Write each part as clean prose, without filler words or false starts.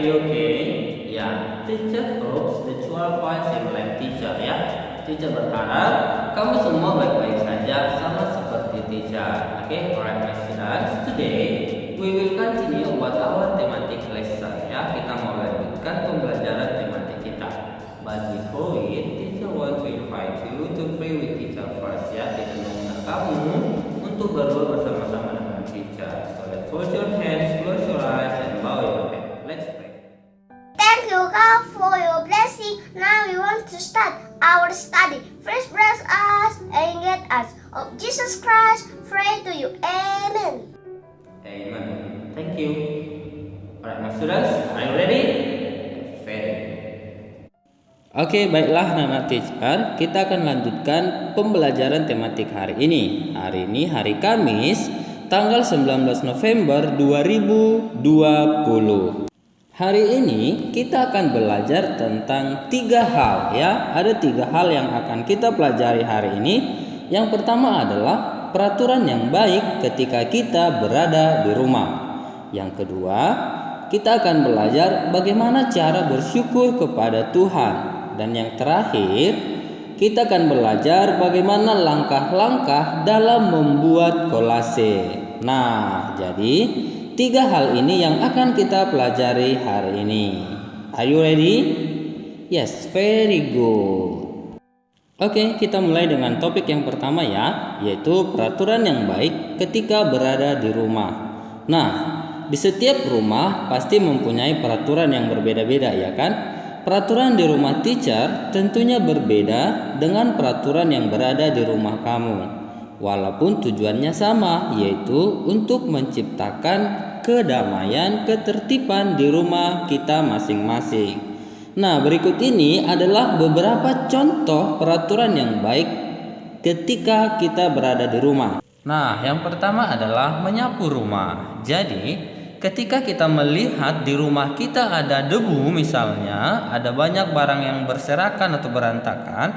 you okay? Ya, teacher hopes that you are fine, same like teacher ya. Teacher berharap kamu semua baik-baik saja sama seperti teacher. Okay, alright my students. Today we will continue about our thematic lesson ya. Kita mau lanjutkan pembelajaran tematik kita. But before it, teacher want to invite you to pray with teacher first ya. Teacher mengundang kamu untuk berdoa bersama-sama dengan teacher. So let's hold your hands, close your eyes, and bow your head. Let's pray. Thank you, God, for your blessing. Now we want to start our study. First, bless us and get us. Of Jesus Christ, pray to you. Amen. Amen. Thank you. Alright, my students, are you ready? Very. Oke, baiklah anak teacher, kita akan lanjutkan pembelajaran tematik hari ini. Hari ini hari Kamis, tanggal 19 November 2020. Hari ini kita akan belajar tentang 3 hal ya. Ada 3 hal yang akan kita pelajari hari ini. Yang pertama adalah peraturan yang baik ketika kita berada di rumah. Yang kedua, kita akan belajar bagaimana cara bersyukur kepada Tuhan. Dan yang terakhir, kita akan belajar bagaimana langkah-langkah dalam membuat kolase. Nah, jadi 3 hal ini yang akan kita pelajari hari ini. Are you ready? Yes, very good. Oke, kita mulai dengan topik yang pertama ya, yaitu peraturan yang baik ketika berada di rumah. Nah, di setiap rumah pasti mempunyai peraturan yang berbeda-beda ya kan? Peraturan di rumah teacher tentunya berbeda dengan peraturan yang berada di rumah kamu. Walaupun tujuannya sama, yaitu untuk menciptakan kedamaian, ketertiban di rumah kita masing-masing. Nah, berikut ini adalah beberapa contoh peraturan yang baik ketika kita berada di rumah. Nah, yang pertama adalah menyapu rumah. Jadi, ketika kita melihat di rumah kita ada debu misalnya, ada banyak barang yang berserakan atau berantakan,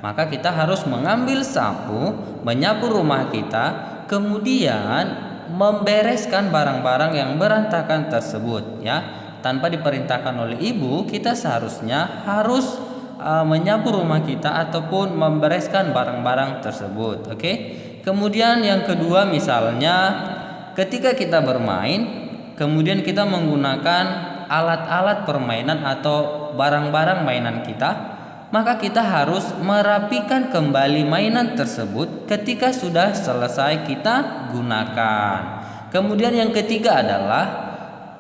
maka kita harus mengambil sapu, menyapu rumah kita, kemudian membereskan barang-barang yang berantakan tersebut ya. Tanpa diperintahkan oleh ibu, kita seharusnya harus menyapu rumah kita ataupun membereskan barang-barang tersebut. Oke. Kemudian yang kedua misalnya ketika kita bermain, kemudian kita menggunakan alat-alat permainan atau barang-barang mainan kita, maka kita harus merapikan kembali mainan tersebut ketika sudah selesai kita gunakan. Kemudian yang ketiga adalah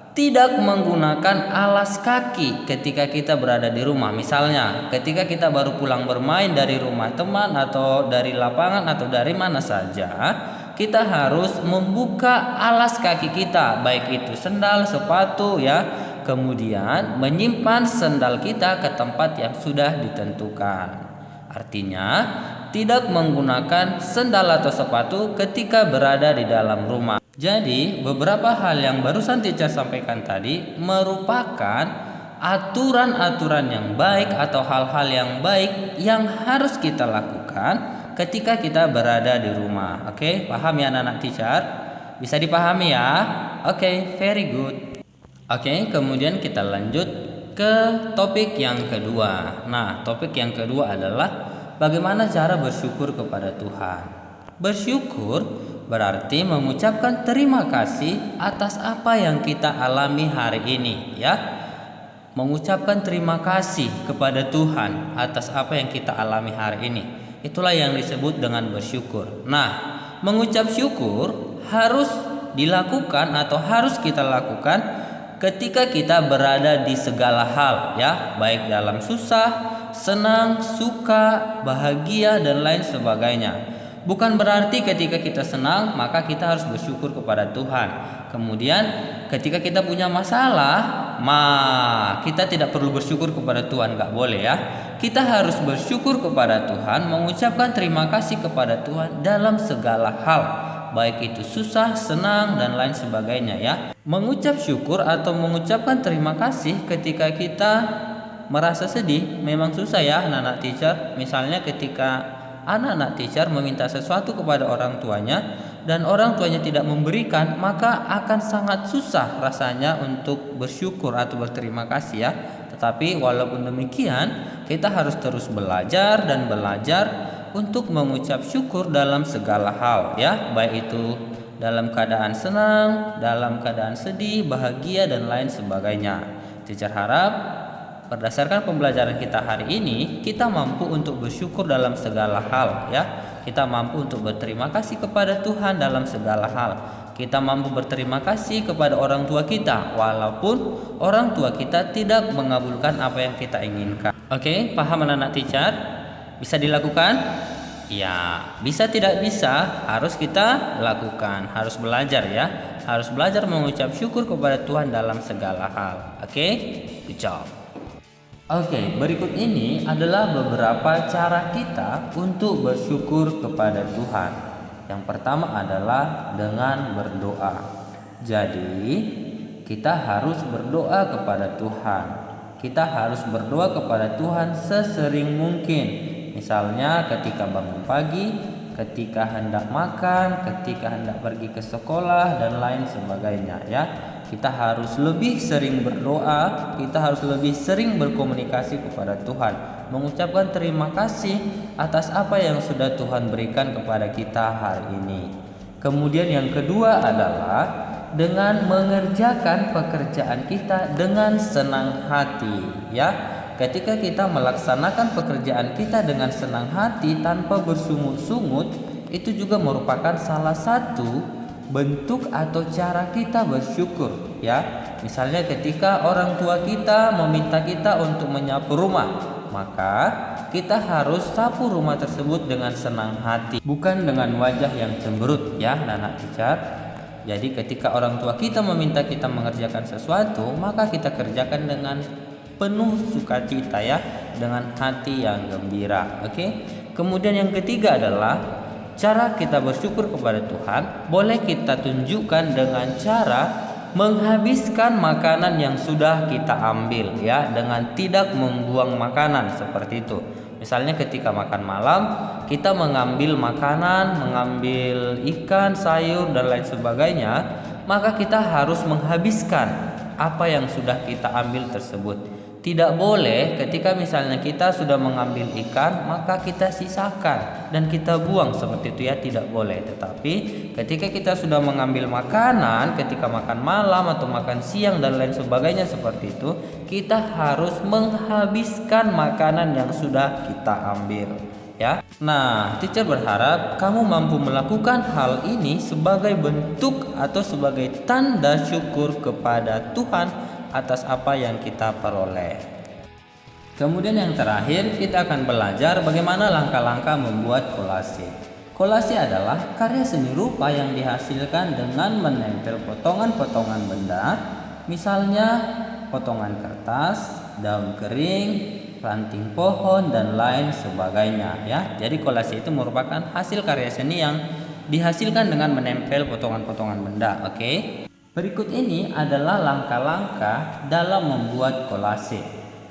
tidak menggunakan alas kaki ketika kita berada di rumah. Misalnya ketika kita baru pulang bermain dari rumah teman atau dari lapangan atau dari mana saja, kita harus membuka alas kaki kita, baik itu sendal, sepatu ya. Kemudian menyimpan sendal kita ke tempat yang sudah ditentukan. Artinya tidak menggunakan sendal atau sepatu ketika berada di dalam rumah. Jadi beberapa hal yang barusan teacher sampaikan tadi merupakan aturan-aturan yang baik atau hal-hal yang baik yang harus kita lakukan ketika kita berada di rumah. Oke, paham ya anak-anak teacher? Bisa dipahami ya? Oke, very good. Oke, kemudian kita lanjut ke topik yang kedua. Nah, topik yang kedua adalah bagaimana cara bersyukur kepada Tuhan. Bersyukur berarti mengucapkan terima kasih atas apa yang kita alami hari ini ya. Mengucapkan terima kasih kepada Tuhan atas apa yang kita alami hari ini. Itulah yang disebut dengan bersyukur. Nah, mengucap syukur harus dilakukan atau harus kita lakukan ketika kita berada di segala hal ya, baik dalam susah, senang, suka, bahagia dan lain sebagainya. Bukan berarti ketika kita senang maka kita harus bersyukur kepada Tuhan. Kemudian ketika kita punya masalah, kita tidak perlu bersyukur kepada Tuhan, nggak boleh ya. Kita harus bersyukur kepada Tuhan, mengucapkan terima kasih kepada Tuhan dalam segala hal, baik itu susah, senang dan lain sebagainya ya. Mengucap syukur atau mengucapkan terima kasih ketika kita merasa sedih memang susah ya anak-anak teacher. Misalnya ketika anak-anak teacher meminta sesuatu kepada orang tuanya dan orang tuanya tidak memberikan, maka akan sangat susah rasanya untuk bersyukur atau berterima kasih ya. Tetapi walaupun demikian, kita harus terus belajar dan belajar untuk mengucap syukur dalam segala hal ya, baik itu dalam keadaan senang, dalam keadaan sedih, bahagia dan lain sebagainya. Teacher harap berdasarkan pembelajaran kita hari ini, kita mampu untuk bersyukur dalam segala hal ya. Kita mampu untuk berterima kasih kepada Tuhan dalam segala hal. Kita mampu berterima kasih kepada orang tua kita walaupun orang tua kita tidak mengabulkan apa yang kita inginkan. Oke, paham anak-anak teacher? Bisa dilakukan? Ya, bisa tidak bisa harus kita lakukan, harus belajar ya. Harus belajar mengucap syukur kepada Tuhan dalam segala hal. Oke? Good job. Oke, berikut ini adalah beberapa cara kita untuk bersyukur kepada Tuhan. Yang pertama adalah dengan berdoa. Jadi, kita harus berdoa kepada Tuhan. Kita harus berdoa kepada Tuhan sesering mungkin. Misalnya ketika bangun pagi, ketika hendak makan, ketika hendak pergi ke sekolah dan lain sebagainya ya. Kita harus lebih sering berdoa, kita harus lebih sering berkomunikasi kepada Tuhan, mengucapkan terima kasih atas apa yang sudah Tuhan berikan kepada kita hari ini. Kemudian yang kedua adalah dengan mengerjakan pekerjaan kita dengan senang hati ya. Ketika kita melaksanakan pekerjaan kita dengan senang hati tanpa bersungut-sungut, itu juga merupakan salah satu bentuk atau cara kita bersyukur ya. Misalnya ketika orang tua kita meminta kita untuk menyapu rumah, maka kita harus sapu rumah tersebut dengan senang hati, bukan dengan wajah yang cemberut ya anak teacher. Jadi ketika orang tua kita meminta kita mengerjakan sesuatu, maka kita kerjakan dengan penuh sukacita ya, dengan hati yang gembira. Oke. Kemudian yang ketiga adalah cara kita bersyukur kepada Tuhan boleh kita tunjukkan dengan cara menghabiskan makanan yang sudah kita ambil ya, dengan tidak membuang makanan seperti itu. Misalnya ketika makan malam, kita mengambil makanan, mengambil ikan, sayur dan lain sebagainya, maka kita harus menghabiskan apa yang sudah kita ambil tersebut. Tidak boleh ketika misalnya kita sudah mengambil ikan maka kita sisakan dan kita buang seperti itu ya, tidak boleh. Tetapi ketika kita sudah mengambil makanan ketika makan malam atau makan siang dan lain sebagainya seperti itu, kita harus menghabiskan makanan yang sudah kita ambil ya. Nah, teacher berharap kamu mampu melakukan hal ini sebagai bentuk atau sebagai tanda syukur kepada Tuhan atas apa yang kita peroleh. Kemudian yang terakhir, kita akan belajar bagaimana langkah-langkah membuat kolase. Kolase adalah karya seni rupa yang dihasilkan dengan menempel potongan-potongan benda, misalnya potongan kertas, daun kering, ranting pohon dan lain sebagainya ya. Jadi kolase itu merupakan hasil karya seni yang dihasilkan dengan menempel potongan-potongan benda. Oke. Berikut ini adalah langkah-langkah dalam membuat kolase.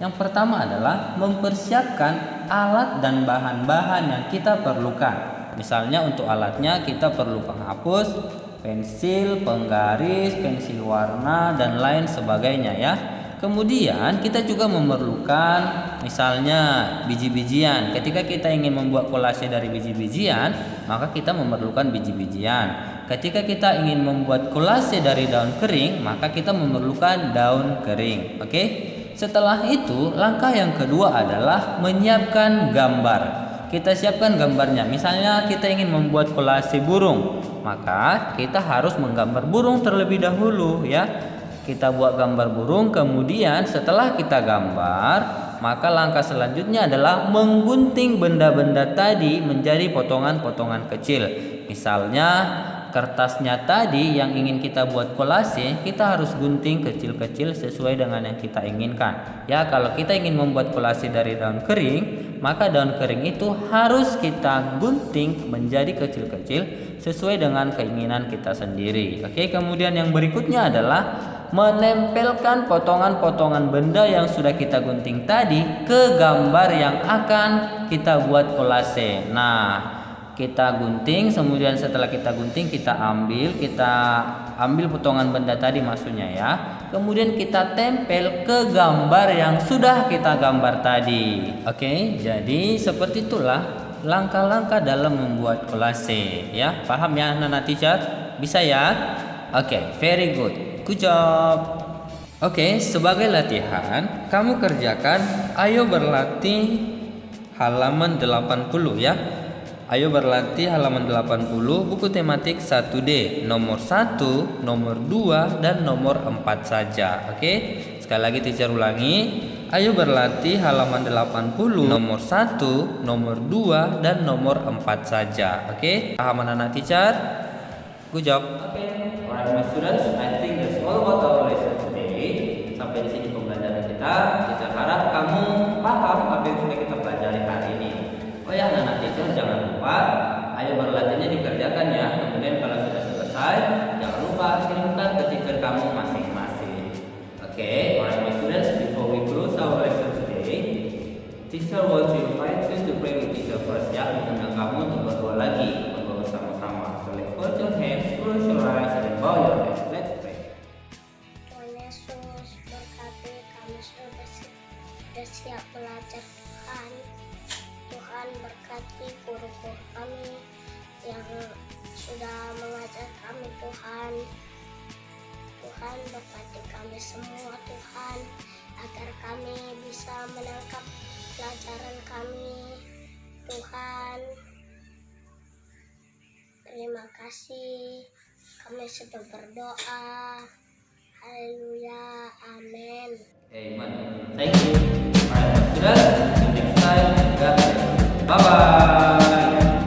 Yang pertama adalah mempersiapkan alat dan bahan-bahan yang kita perlukan. Misalnya untuk alatnya kita perlu penghapus, pensil, penggaris, pensil warna dan lain sebagainya ya. Kemudian kita juga memerlukan misalnya biji-bijian. Ketika kita ingin membuat kolase dari biji-bijian, maka kita memerlukan biji-bijian. Ketika kita ingin membuat kolase dari daun kering, maka kita memerlukan daun kering. Oke? Setelah itu, langkah yang kedua adalah menyiapkan gambar. Kita siapkan gambarnya. Misalnya kita ingin membuat kolase burung, maka kita harus menggambar burung terlebih dahulu ya. Kita buat gambar burung, kemudian setelah kita gambar, maka langkah selanjutnya adalah menggunting benda-benda tadi menjadi potongan-potongan kecil. Misalnya kertasnya tadi yang ingin kita buat kolase, kita harus gunting kecil-kecil sesuai dengan yang kita inginkan. Ya, kalau kita ingin membuat kolase dari daun kering, maka daun kering itu harus kita gunting menjadi kecil-kecil sesuai dengan keinginan kita sendiri. Oke, kemudian yang berikutnya adalah menempelkan potongan-potongan benda yang sudah kita gunting tadi ke gambar yang akan kita buat kolase. Nah, kita gunting, kemudian setelah kita gunting kita ambil potongan benda tadi maksudnya ya. Kemudian kita tempel ke gambar yang sudah kita gambar tadi. Oke, jadi seperti itulah langkah-langkah dalam membuat kolase ya. Paham ya Nana teacher? Bisa ya? Oke, very good. Good job. Oke, sebagai latihan kamu kerjakan ayo berlatih halaman 80 ya. Ayo berlatih halaman 80 buku tematik 1D nomor 1, nomor 2 dan nomor 4 saja. Oke. Sekali lagi teacher ulangi. Ayo berlatih halaman 80 nomor 1, nomor 2 dan nomor 4 saja. Oke. Paham anak teacher? Good job. Oke. Alright my students, I think that's all about our lesson today. Sampai di sini pembelajaran kita. Teacher harap kamu paham apa yang sudah kita pelajari hari ini. Oh ya anak teacher, jangan lupa ayo berlatihnya dikerjakan ya. Kemudian kalau sudah selesai jangan lupa kirimkan ke teacher kamu masing-masing. Oke, alright my students, before we close our lesson today, teacher wants to invite you to pray with teacher first ya. Mengundang kamu untuk berdoa lagi, berdoa bersama-sama. So let's put your hands, close your eyes, and bow your head. Let's pray. Tuhan Yesus, berkati kami sudah siap belajar Tuhan. Tuhan berkati guru-guru kami yang sudah mengajar kami Tuhan. Tuhan berkati kami semua Tuhan, agar kami bisa menangkap pelajaran kami Tuhan. Terima kasih, kami sudah berdoa. Haleluya, amin. Amen. Thank you. Alright, sudah. See you next time. God bless. Bye bye.